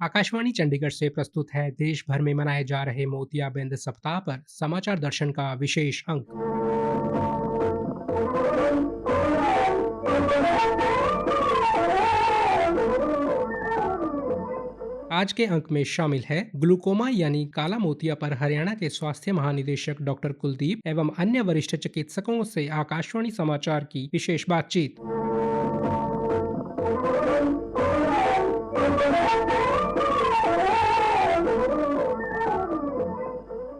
आकाशवाणी चंडीगढ़ से प्रस्तुत है देश भर में मनाए जा रहे मोतियाबिंद सप्ताह पर समाचार दर्शन का विशेष अंक। आज के अंक में शामिल है ग्लूकोमा यानी काला मोतिया पर हरियाणा के स्वास्थ्य महानिदेशक डॉक्टर कुलदीप एवं अन्य वरिष्ठ चिकित्सकों से आकाशवाणी समाचार की विशेष बातचीत।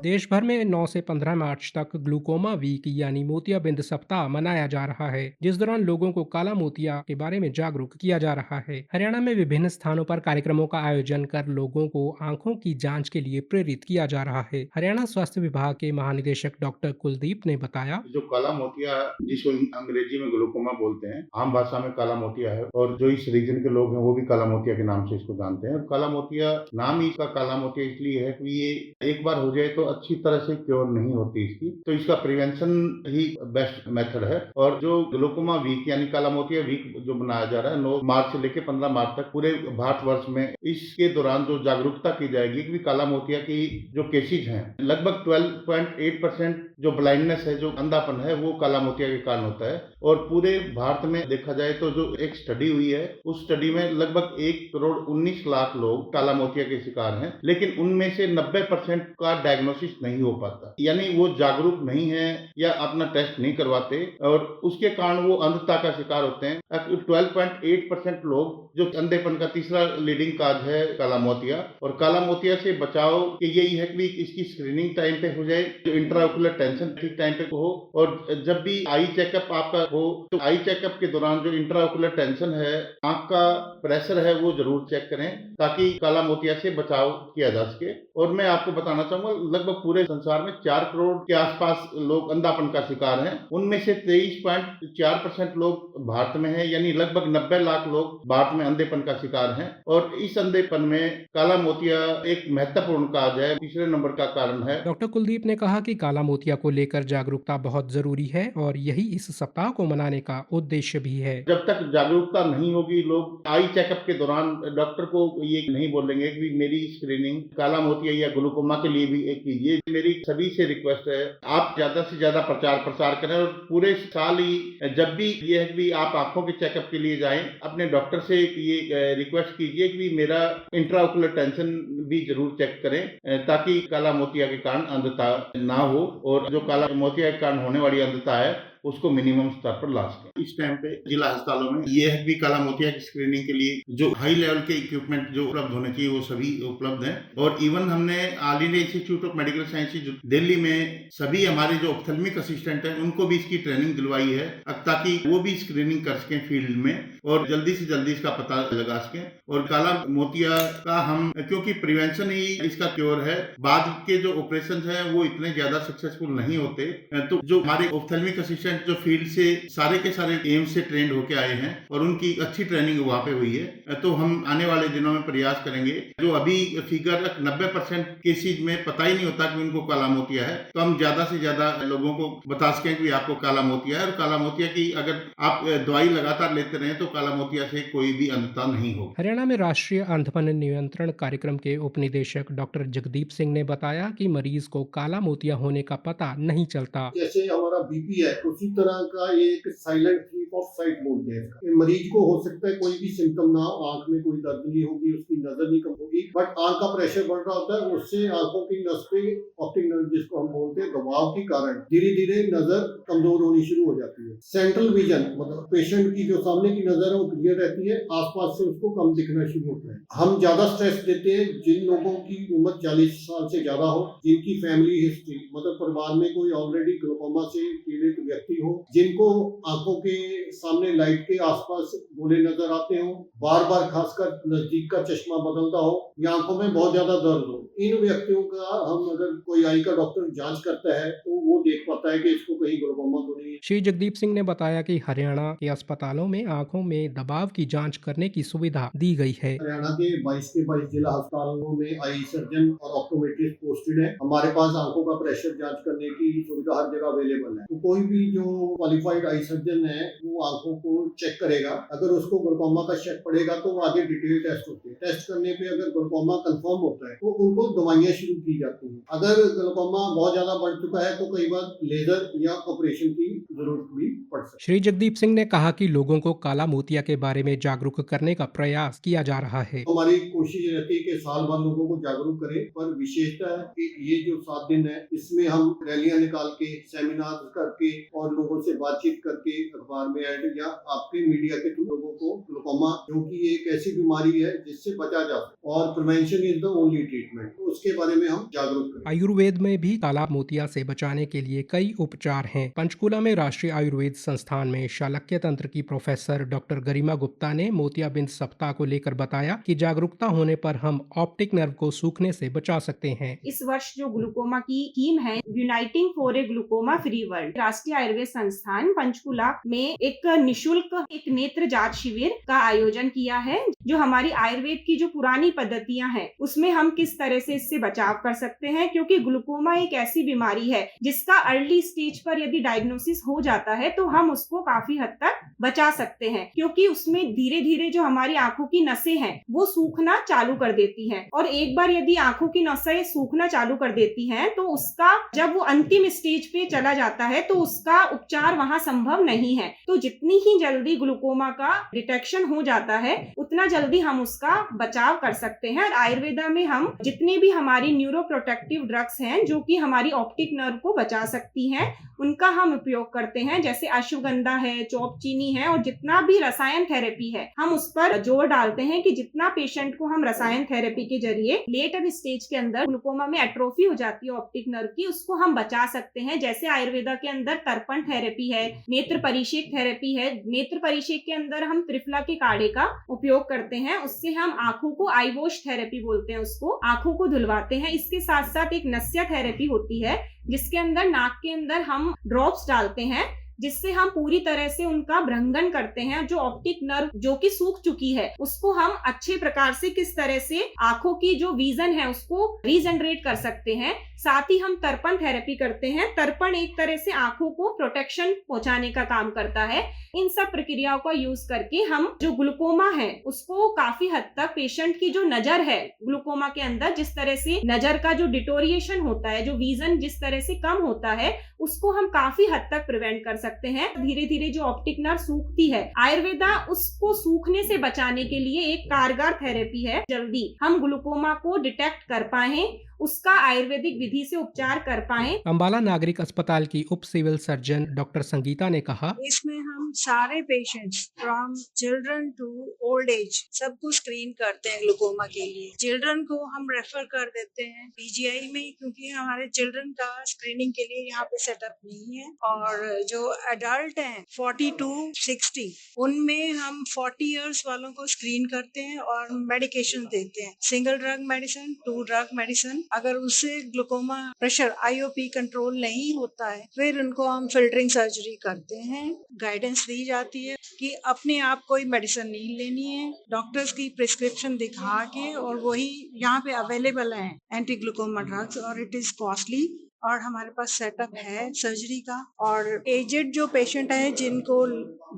देश भर में 9 से 15 मार्च तक ग्लूकोमा वीक यानी मोतियाबिंद सप्ताह मनाया जा रहा है, जिस दौरान लोगों को काला मोतिया के बारे में जागरूक किया जा रहा है। हरियाणा में विभिन्न स्थानों पर कार्यक्रमों का आयोजन कर लोगों को आंखों की जांच के लिए प्रेरित किया जा रहा है। हरियाणा स्वास्थ्य विभाग के महानिदेशक डॉक्टर कुलदीप ने बताया, जो काला मोतिया जिसको अंग्रेजी में ग्लूकोमा बोलते हैं, आम भाषा में काला मोतिया है और जो इस रीजन के लोग हैं वो भी काला मोतिया के नाम से इसको जानते हैं। काला मोतिया नाम ही इसका काला मोतिया इसलिए है कि ये एक बार हो जाए तो अच्छी तरह से क्योर नहीं होती इसकी, तो इसका प्रिवेंशन ही बेस्ट मेथड है। और जो ग्लूकोमा वीक यानी काला मोतिया वीक जो मनाया जा रहा है 9 मार्च से लेकर 15 मार्च तक पूरे भारतवर्ष में, इसके दौरान जो जागरूकता की जाएगी कि काला मोतिया की जो केसेज हैं, लगभग 12.8% जो ब्लाइंडनेस है, जो अंधापन है, वो काला मोतिया के कारण होता है। और पूरे भारत में देखा जाए तो जो एक स्टडी हुई है, उस स्टडी में लगभग 1,19,00,000 लोग काला मोतिया के शिकार हैं, लेकिन उनमें से 90% का डायग्नोसिस नहीं हो पाता, यानी वो जागरूक नहीं है या अपना टेस्ट नहीं करवाते और उसके कारण वो अंधता का शिकार होते हैं। 12.8% लोग, जो अंधेपन का तीसरा लीडिंग काज है काला मोतिया, और काला मोतिया से बचाव के यही है कि इसकी स्क्रीनिंग टाइम पे हो जाए, जो इंट्राओकुलर टेंशन ठीक टाइम पे हो, और जब भी आई चेकअप आपका हो तो आई चेकअप के दौरान जो इंट्राओकुलर टेंशन है, आंख का प्रेशर है, वो जरूर चेक करें ताकि काला मोतिया से बचाव किया जा सके। और मैं आपको बताना चाहूंगा, लगभग पूरे संसार में 4 करोड़ के आसपास लोग अंधापन का शिकार हैं, उनमें से 23.4% लोग भारत में हैं, यानी लगभग 90 लाख लोग भारत में अंधेपन का शिकार हैं। और इस अंधेपन में काला मोतिया एक महत्वपूर्ण काज है, तीसरे नंबर का कारण है। डॉक्टर कुलदीप ने कहा कि काला मोतिया को लेकर जागरूकता बहुत जरूरी है और यही इस सप्ताह को मनाने का उद्देश्य भी है। जब तक जागरूकता नहीं होगी, लोग आई चेकअप के दौरान डॉक्टर को ये नहीं बोलेंगे कि मेरी स्क्रीनिंग काला मोतिया या ग्लूकोमा के लिए भी कीजिए। मेरी सभी से रिक्वेस्ट है, आप ज्यादा से ज्यादा प्रचार प्रसार करें और पूरे साल ही जब भी ये है कि आप आंखों के चेकअप के लिए जाएं, अपने डॉक्टर से ये रिक्वेस्ट कीजिए कि मेरा इंट्राओकुलर टेंशन भी जरूर चेक करें ताकि काला मोतिया के कारण अंधता ना हो, और जो काला मोतिया के कारण होने वाली अंधता है उसको मिनिमम स्तर पर ला सकें। इस टाइम पे जिला अस्पतालों में ये है कि काला मोतिया की स्क्रीनिंग के लिए जो हाई लेवल के इक्विपमेंट जो उपलब्ध होने चाहिए वो सभी उपलब्ध हैं। और इवन हमने all India institute of medical sciences Delhi में सभी हमारे जो ऑप्थेल्मिक असिस्टेंट हैं उनको भी इसकी ट्रेनिंग दिलवाई है ताकि वो भी स्क्रीनिंग कर सकें फील्ड में और जल्दी से जल्दी इसका पता लगा सकें। और काला मोतिया का हम, क्योंकि प्रिवेंशन ही इसका क्योर है, बाद के जो ऑपरेशन है वो इतने ज्यादा सक्सेसफुल नहीं होते, तो जो हमारे ऑप्थेल्मिक असिस्टेंट जो फील्ड से सारे के सारे एम्स से ट्रेंड होके आए हैं और उनकी अच्छी ट्रेनिंग वहां पे हुई है, तो हम आने वाले दिनों में प्रयास करेंगे। जो अभी फिगर 90% केसेज में पता ही नहीं होता कि उनको काला मोतिया है, तो हम ज्यादा से ज्यादा लोगों को बता सकें कि आपको काला मोतिया है। और काला मोतिया की अगर आप दवाई लगातार लेते रहे तो काला मोतिया से कोई भी अंधता नहीं होगी। हरियाणा में राष्ट्रीय अंधपन नियंत्रण कार्यक्रम के उप निदेशक डॉक्टर जगदीप सिंह ने बताया कि मरीज को काला मोतिया होने का पता नहीं चलता। जैसे हमारा बीपी है, उसी तरह का ये एक साइलेंट थीफ ऑफ साइट बोलते हैं। मरीज को हो सकता है कोई भी सिम्टम ना हो, आंख में कोई दर्द नहीं होगी, उसकी नजर नहीं कम होगी, बट आंख का प्रेशर बढ़ रहा होता है, उससे आंखों की नस पे ऑप्टिक नर्व जिसको हम बोलते हैं दबाव के कारण धीरे धीरे नजर कमजोर होनी शुरू हो जाती है। सेंट्रल विजन मतलब पेशेंट की जो सामने की नजर है वो क्लियर रहती है, आसपास से उसको कम दिखना शुरू होता है। हम ज्यादा स्ट्रेस देते हैं जिन लोगों की उम्र 40 साल से ज्यादा हो, जिनकी फैमिली हिस्ट्री मतलब परिवार में कोई ऑलरेडी ग्लूकोमा से पीड़ित व्यक्ति हो, जिनको आंखों के सामने लाइट के आसपास गोले नजर आते हो, बार बार खासकर नजदीक का चश्मा बदलता हो या आंखों में बहुत ज्यादा दर्द हो, इन व्यक्तियों का हम अगर कोई आई का डॉक्टर जांच करता है तो वो देख पाता है कि इसको कहीं ग्लूकोमा तो नहीं है। श्री जगदीप सिंह ने बताया कि हरियाणा के अस्पतालों में आंखों में दबाव की जांच करने की सुविधा दी गई है। हरियाणा के 22 के 22 जिला अस्पतालों में आई सर्जन और ऑप्टोमेट्रिस्ट पोस्टेड है। हमारे पास आंखों का प्रेशर जांच करने की सुविधा हर जगह अवेलेबल है, तो कोई भी जो क्वालिफाइड आई सर्जन है वो आंखों को चेक करेगा। अगर उसको ग्लूकोमा का शक पड़ेगा तो वो आगे डिटेल टेस्ट होते हैं। टेस्ट करने पे अगर ग्लूकोमा कंफर्म होता है तो उनको दवाइयां शुरू की जाती हैं। अगर ग्लूकोमा बहुत ज्यादा बढ़ चुका है तो कई बार लेजर या ऑपरेशन की जरूरत भी पड़ सकती है। श्री जगदीप सिंह ने कहा कि लोगों को काला मोतिया के बारे में जागरूक करने का प्रयास किया जा रहा है। हमारी कोशिश रहती है कि साल भर लोगों को जागरूक करें, पर विशेषता है कि ये जो 7 दिन है इसमें हम रैलियां निकाल के, सेमिनार करके और लोगों से बातचीत करके, अखबार में ऐड या आपके मीडिया के थ्रू लोगों को ग्लूकोमा, क्योंकि ये एक ऐसी बीमारी है जिससे बचा जा सकता है और prevention is the only treatment, तो उसके बारे में हम जागरूक करें। आयुर्वेद में भी काला मोतिया से बचाने के लिए कई उपचार हैं। पंचकूला में राष्ट्रीय आयुर्वेद संस्थान में शालक्य तंत्र की प्रोफेसर डॉक्टर गरिमा गुप्ता ने मोतियाबिंद सप्ताह को लेकर बताया कि जागरूकता होने पर हम ऑप्टिक नर्व को सूखने से बचा सकते हैं। इस वर्ष जो ग्लूकोमा की थीम है, uniting for a glaucoma free world, राष्ट्रीय आयुर्वेद संस्थान पंचकुला में एक निशुल्क एक नेत्र जांच शिविर का आयोजन किया है। जो हमारी आयुर्वेद की जो पुरानी पद्धतियां हैं उसमें हम किस तरह से इससे बचाव कर सकते हैं, क्योंकि ग्लूकोमा एक ऐसी बीमारी है जिसका अर्ली स्टेज पर यदि डायग्नोसिस हो जाता है तो हम उसको काफी हद तक बचा सकते हैं, क्योंकि उसमें धीरे धीरे जो हमारी आंखों की नसें हैं वो सूखना चालू कर देती हैं, और एक बार यदि आंखों की नसें सूखना चालू कर देती हैं तो उसका जब वो अंतिम स्टेज पे चला जाता है तो उसका उपचार वहां संभव नहीं है। तो जितनी ही जल्दी ग्लूकोमा का डिटेक्शन हो जाता है उतना जल्दी हम उसका बचाव कर सकते हैं। और आयुर्वेदा में हम जितनी भी हमारी न्यूरो प्रोटेक्टिव ड्रग्स हैं जो कि हमारी ऑप्टिक नर्व को बचा सकती हैं उनका हम उपयोग करते हैं, जैसे अश्वगंधा है, चौपचीनी है, और जितना भी रसायन थेरेपी है हम उस पर जोर डालते हैं कि जितना पेशेंट को हम रसायन थेरेपी के जरिए लेटर स्टेज के अंदर ग्लूकोमा में एट्रोफी हो जाती है ऑप्टिक नर्व की, उसको हम बचा सकते हैं। जैसे आयुर्वेदा के अंदर तर्पण थेरेपी है, नेत्र परिषेक थेरेपी है। नेत्र परिषेक के अंदर हम त्रिफला के काढ़े का उपयोग करते हैं, उससे हम आंखों को आई वॉश थेरेपी बोलते हैं, उसको आंखों को धुलवाते हैं। इसके साथ साथ एक नस्या थेरेपी होती है जिसके अंदर नाक के अंदर हम ड्रॉप्स डालते हैं, जिससे हम पूरी तरह से उनका भ्रंगन करते हैं। जो ऑप्टिक नर्व जो कि सूख चुकी है उसको हम अच्छे प्रकार से किस तरह से आंखों की जो विजन है उसको रीजनरेट कर सकते हैं। साथ ही हम तर्पण थेरेपी करते हैं। तर्पण एक तरह से आंखों को प्रोटेक्शन पहुंचाने का काम करता है। इन सब प्रक्रियाओं का यूज करके हम जो ग्लूकोमा है उसको काफी हद तक पेशेंट की जो नजर है ग्लूकोमा के अंदर, जिस तरह से नजर का जो डिटोरिएशन होता है, जो विजन जिस तरह से कम होता है, उसको हम काफी हद तक प्रिवेंट कर सकते हैं। धीरे धीरे जो ऑप्टिक नर्व सूखती है, आयुर्वेदा उसको सूखने से बचाने के लिए एक कारगर थेरेपी है। जल्दी हम ग्लूकोमा को डिटेक्ट कर पाए, उसका आयुर्वेदिक विधि से उपचार कर पाए। अंबाला नागरिक अस्पताल की उप सिविल सर्जन डॉक्टर संगीता ने कहा, इसमें हम सारे patients from children to old age सबको स्क्रीन करते हैं ग्लूकोमा के लिए। चिल्ड्रन को हम रेफर कर देते हैं पीजीआई में, क्योंकि हमारे चिल्ड्रन का स्क्रीनिंग के लिए यहाँ पे सेटअप नहीं है। और जो एडल्ट हैं 40 to 60 उनमें हम 40 इयर्स वालों को स्क्रीन करते हैं और मेडिकेशन देते हैं, single drug medicine, 2 drug medicine. अगर उससे ग्लूकोमा प्रेशर आईओपी कंट्रोल नहीं होता है फिर उनको हम फिल्टरिंग सर्जरी करते हैं। गाइडेंस दी जाती है कि अपने आप कोई मेडिसिन नहीं लेनी है, डॉक्टर्स की प्रिस्क्रिप्शन दिखा के, और वही यहाँ पे अवेलेबल है एंटी ग्लूकोमा ड्रग्स, और इट इज कॉस्टली। और हमारे पास सेटअप है सर्जरी का। और एजेड जो पेशेंट है जिनको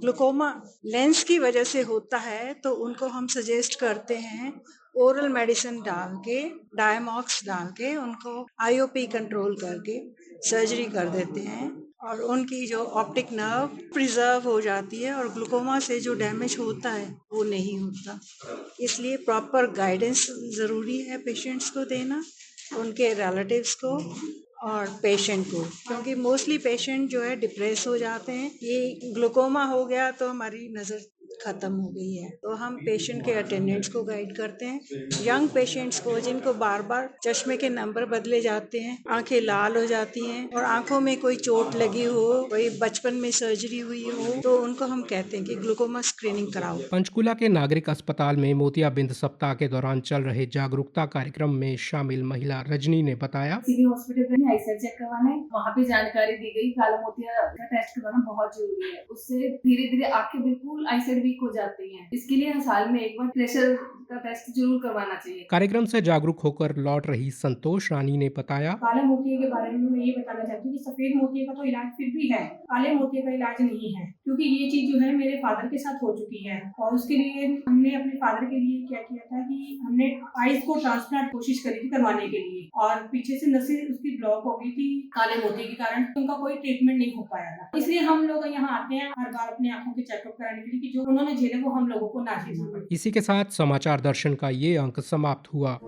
ग्लूकोमा लेंस की वजह से होता है तो उनको हम सजेस्ट करते हैं ओरल मेडिसिन डाल के, डायमॉक्स डाल के उनको आईओपी कंट्रोल करके सर्जरी कर देते हैं, और उनकी जो ऑप्टिक नर्व प्रिजर्व हो जाती है और ग्लूकोमा से जो डैमेज होता है वो नहीं होता। इसलिए प्रॉपर गाइडेंस ज़रूरी है पेशेंट्स को देना, उनके रिलेटिव्स को और पेशेंट को, क्योंकि मोस्टली पेशेंट जो है डिप्रेस हो जाते हैं। ये ग्लूकोमा हो गया तो हमारी नज़र ख़त्म हो गई है, तो हम पेशेंट के अटेंडेंट्स को गाइड करते हैं, यंग पेशेंट्स को जिनको बार बार चश्मे के नंबर बदले जाते हैं, आंखें लाल हो जाती हैं और आंखों में कोई चोट लगी हो, कोई बचपन में सर्जरी हुई हो, तो उनको हम कहते हैं कि ग्लूकोमा स्क्रीनिंग कराओ। पंचकुला के नागरिक अस्पताल में मोतियाबिंद सप्ताह के दौरान चल रहे जागरूकता कार्यक्रम में शामिल महिला रजनी ने बताया, सिविल हॉस्पिटल में आईसाइट चेक करवाने वहाँ पे जानकारी दी गई काला मोतिया का टेस्ट करवाना बहुत जरूरी है। उससे धीरे धीरे आंखें बिल्कुल आईसाइट वीक हो जाती हैं। इसके लिए साल में एक बार प्रेशर का टेस्ट जरूर करवाना चाहिए। कार्यक्रम से जागरूक होकर लौट रही संतोष रानी ने बताया, काले मोतिये के बारे में मैं ये बताना चाहती हूँ कि सफेद मोतिये का तो इलाज फिर भी है, काले मोतिये का इलाज नहीं है, क्योंकि ये चीज जो है मेरे फादर के साथ हो चुकी है। और उसके लिए हमने अपने फादर के लिए क्या किया था कि हमने आइज को ट्रांसप्लांट कोशिश करी थी करवाने के लिए, और पीछे से नसें उसकी ब्लॉक हो गई थी काले मोतिये के कारण, उनका कोई ट्रीटमेंट नहीं हो पाया था। इसलिए हम लोग यहाँ आते हैं हर बार अपने आंखों के चेकअप कराने के लिए कि जो उन्होंने झेले वो हम लोगों को ना झेलना पड़े। इसी के साथ समाचार दर्शन का ये अंक समाप्त हुआ।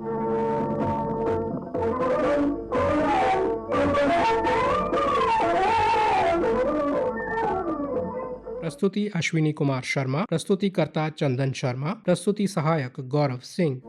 प्रस्तुति अश्विनी कुमार शर्मा, प्रस्तुतिकर्ता चंदन शर्मा, प्रस्तुति सहायक गौरव सिंह।